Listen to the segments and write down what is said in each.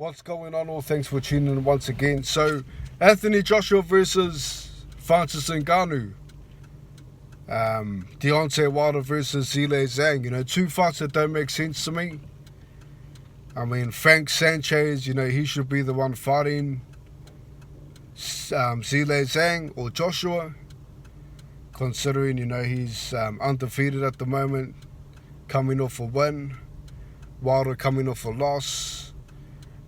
What's going on? All thanks for tuning in once again. So, Anthony Joshua versus Francis Ngannou. Deontay Wilder versus Zhilei Zhang. Two fights that don't make sense to me. I mean, Frank Sanchez, he should be the one fighting Zhilei Zhang or Joshua. Considering, he's undefeated at the moment, coming off a win. Wilder coming off a loss.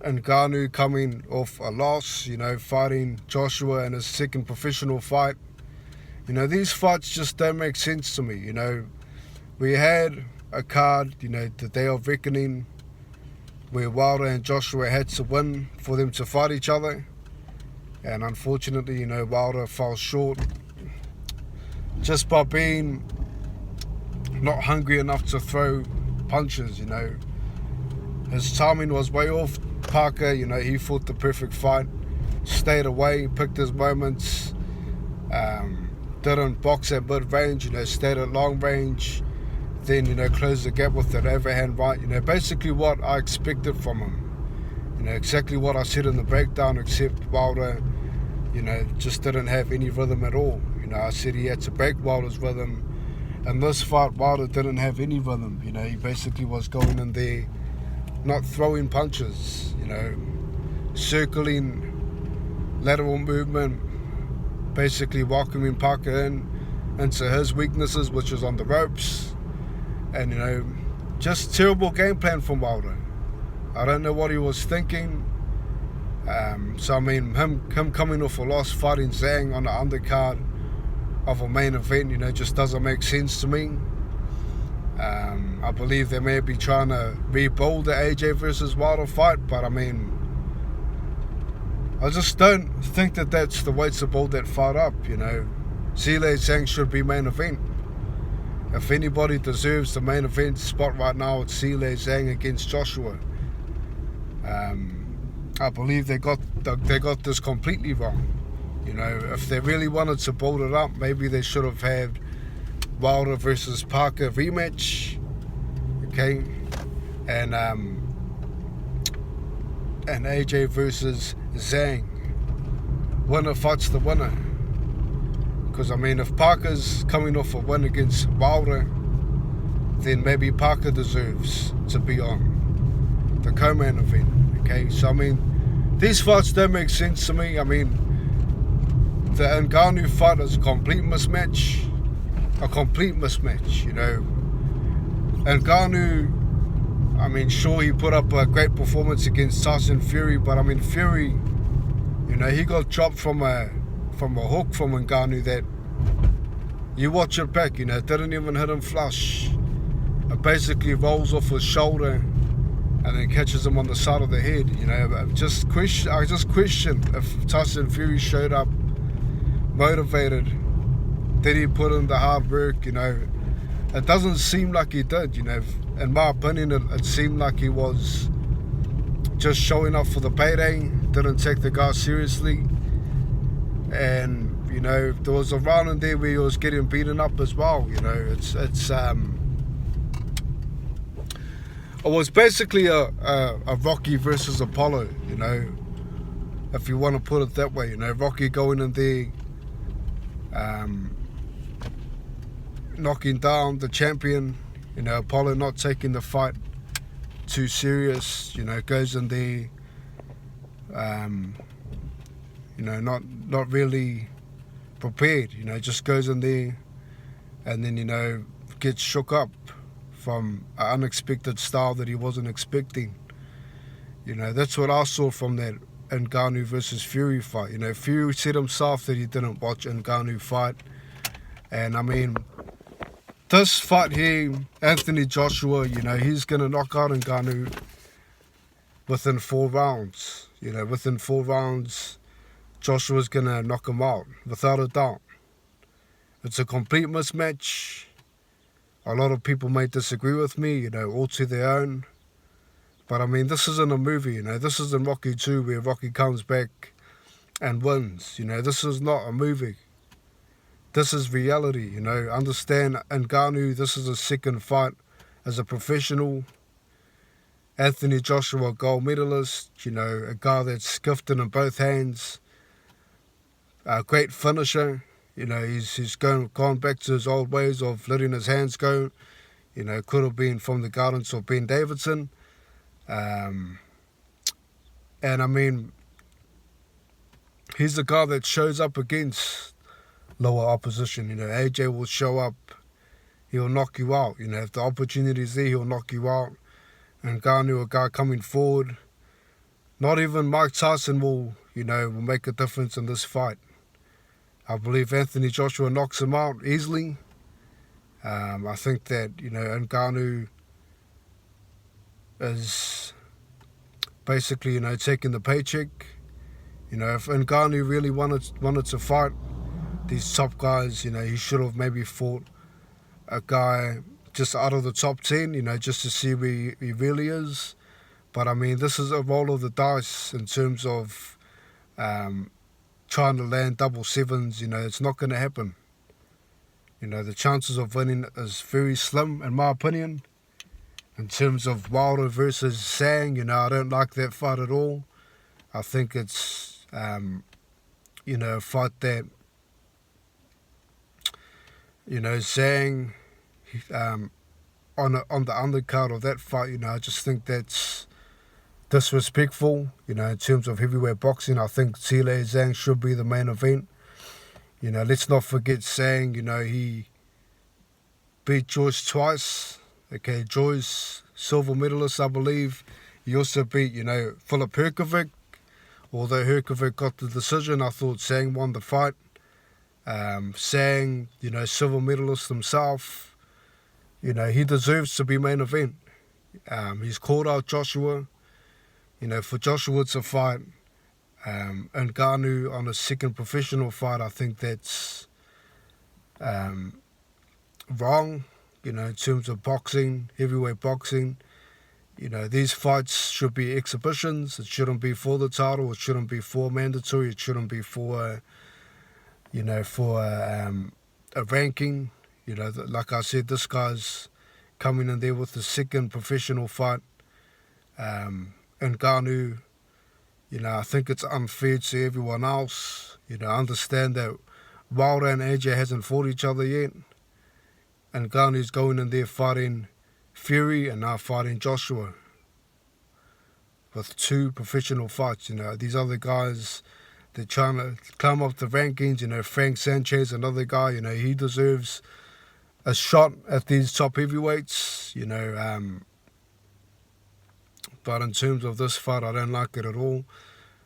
Ngannou coming off a loss, fighting Joshua in his second professional fight. These fights just don't make sense to me. We had a card, the Day of Reckoning, where Wilder and Joshua had to win for them to fight each other. And unfortunately, Wilder fell short just by being not hungry enough to throw punches, His timing was way off. Parker, he fought the perfect fight, stayed away, picked his moments, didn't box at mid-range, stayed at long range, then, closed the gap with that overhand right, basically what I expected from him, exactly what I said in the breakdown, except Wilder, just didn't have any rhythm at all. I said he had to break Wilder's rhythm, and this fight, Wilder didn't have any rhythm, he basically was going in there, not throwing punches, circling, lateral movement, basically welcoming Parker into his weaknesses, which is on the ropes, and just terrible game plan from Wilder. I don't know what he was thinking. So I mean, him coming off a loss, fighting Zhang on the undercard of a main event, just doesn't make sense to me. I believe they may be trying to rebuild the AJ versus Wilder fight, but I mean, I just don't think that that's the way to build that fight up, Zhilei Zhang should be main event. If anybody deserves the main event spot right now, it's Zhilei Zhang against Joshua. I believe they got this completely wrong. If they really wanted to build it up, maybe they should have had Wilder versus Parker rematch, okay, and AJ versus Zhang. Winner fights the winner. Because I mean, if Parker's coming off a win against Wilder, then maybe Parker deserves to be on the co-main event. Okay, so I mean, these fights don't make sense to me. I mean, the Ngannou fight is a complete mismatch. Ngannou, I mean, sure, he put up a great performance against Tyson Fury, but I mean, Fury, he got dropped from a hook from Ngannou that, you watch it back, didn't even hit him flush. It basically rolls off his shoulder and then catches him on the side of the head. I just question if Tyson Fury showed up motivated. Did he put in the hard work? It doesn't seem like he did. In my opinion, it seemed like he was just showing up for the payday, didn't take the guy seriously, and there was a round in there where he was getting beaten up as well. It was basically a Rocky versus Apollo. If you want to put it that way. Rocky going in there, knocking down the champion, Apollo not taking the fight too serious, goes in there, not really prepared, just goes in there and then, gets shook up from an unexpected style that he wasn't expecting. That's what I saw from that Ngannou versus Fury fight. Fury said himself that he didn't watch Ngannou fight, and I mean, this fight here, Anthony Joshua, he's going to knock out Ngannou within 4 rounds. Within 4 rounds, Joshua's going to knock him out, without a doubt. It's a complete mismatch. A lot of people may disagree with me, all to their own. But I mean, this isn't a movie, This isn't Rocky 2 where Rocky comes back and wins. This is not a movie. This is reality, Understand, Ngannou, this is his second fight as a professional. Anthony Joshua, gold medalist, you know, a guy that's gifted in both hands, a great finisher. You know, he's gone back to his old ways of letting his hands go. You know, could have been from the guidance of Ben Davidson. And I mean, he's the guy that shows up against lower opposition. You know, AJ will show up, he'll knock you out. You know, if the opportunity is there, he'll knock you out. And Ngannou, a guy coming forward. Not even Mike Tyson will make a difference in this fight. I believe Anthony Joshua knocks him out easily. I think that, you know, Ngannou is basically, you know, taking the paycheck. You know, if Ngannou really wanted to fight these top guys, you know, he should have maybe fought a guy just out of the top 10, you know, just to see where he really is. But I mean, this is a roll of the dice in terms of trying to land double sevens. You know, it's not going to happen. You know, the chances of winning is very slim, in my opinion. In terms of Wilder versus Zhang, you know, I don't like that fight at all. I think it's, you know, a fight that, you know, Zhang, on the undercard of that fight, you know, I just think that's disrespectful. You know, in terms of heavyweight boxing, I think Zhilei Zhang should be the main event. You know, let's not forget Zhang. You know, he beat Joyce twice. Okay, Joyce, silver medalist, I believe. He also beat, you know, Filip Hrgovic. Although Hrgovic got the decision, I thought Zhang won the fight. Zhang, you know, silver medalist himself. You know, he deserves to be main event. He's called out Joshua. You know, for Joshua to fight Ngannou on a second professional fight, I think that's wrong. You know, in terms of boxing, heavyweight boxing. You know, these fights should be exhibitions. It shouldn't be for the title. It shouldn't be for mandatory. It shouldn't be for, you know, for a ranking. You know, like I said, this guy's coming in there with the second professional fight. Ngannou, you know, I think it's unfair to everyone else. You know, I understand that Wilder and AJ hasn't fought each other yet. Ngannou's going in there fighting Fury and now fighting Joshua. With two professional fights, you know. These other guys, they're trying to climb up the rankings. You know, Frank Sanchez, another guy, you know, he deserves a shot at these top heavyweights, you know. But in terms of this fight, I don't like it at all.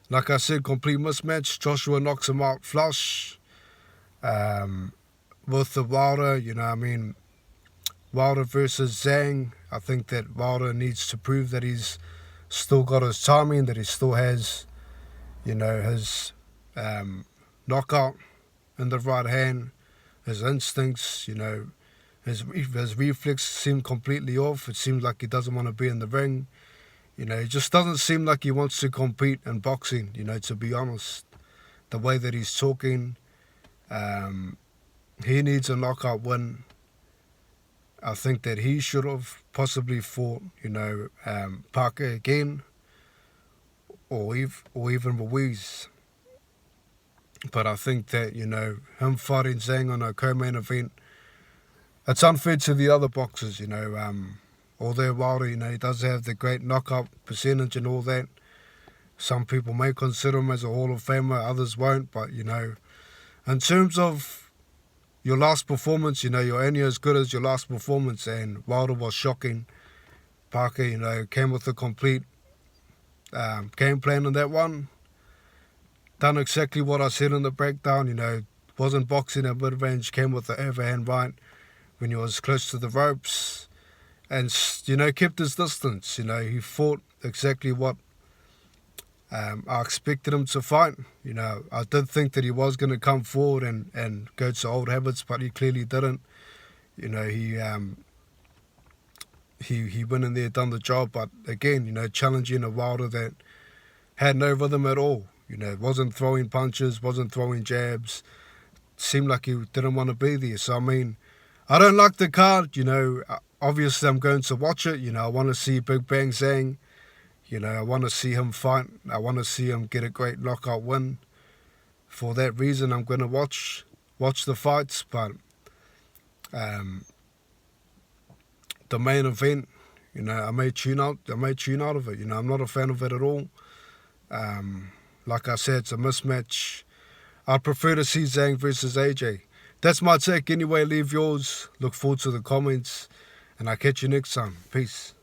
Like I said, complete mismatch. Joshua knocks him out flush. With the Wilder, you know, I mean, Wilder versus Zhang, I think that Wilder needs to prove that he's still got his timing, that he still has, you know, his knockout in the right hand, his instincts, you know, his reflex seemed completely off. It seems like he doesn't want to be in the ring. You know, it just doesn't seem like he wants to compete in boxing, you know, to be honest. The way that he's talking, he needs a knockout win. I think that he should have possibly fought, you know, Parker again, or even Ruiz. But I think that, you know, him fighting Zhang on a co-main event, it's unfair to the other boxers, you know. Although Wilder, you know, he does have the great knockout percentage and all that. Some people may consider him as a Hall of Famer, others won't. But, you know, in terms of your last performance, you know, you're only as good as your last performance. And Wilder was shocking. Parker, you know, came with a complete game plan on that one. Done exactly what I said in the breakdown, you know. Wasn't boxing at mid-range, came with the overhand right when he was close to the ropes. And, you know, kept his distance. You know, he fought exactly what I expected him to fight. You know, I did think that he was going to come forward and go to old habits, but he clearly didn't. You know, he went in there, done the job, but again, you know, challenging a Wilder that had no rhythm at all. You know, wasn't throwing punches, wasn't throwing jabs. Seemed like he didn't want to be there. So, I mean, I don't like the card, you know. obviously I'm going to watch it. You know, I want to see Big Bang Zhang. You know, I want to see him fight. I want to see him get a great knockout win. For that reason, I'm going to watch the fights. But the main event, you know, I may tune out of it. You know, I'm not a fan of it at all. Like I said, it's a mismatch. I'd prefer to see Zhang versus AJ. That's my take anyway. Leave yours. Look forward to the comments. And I'll catch you next time. Peace.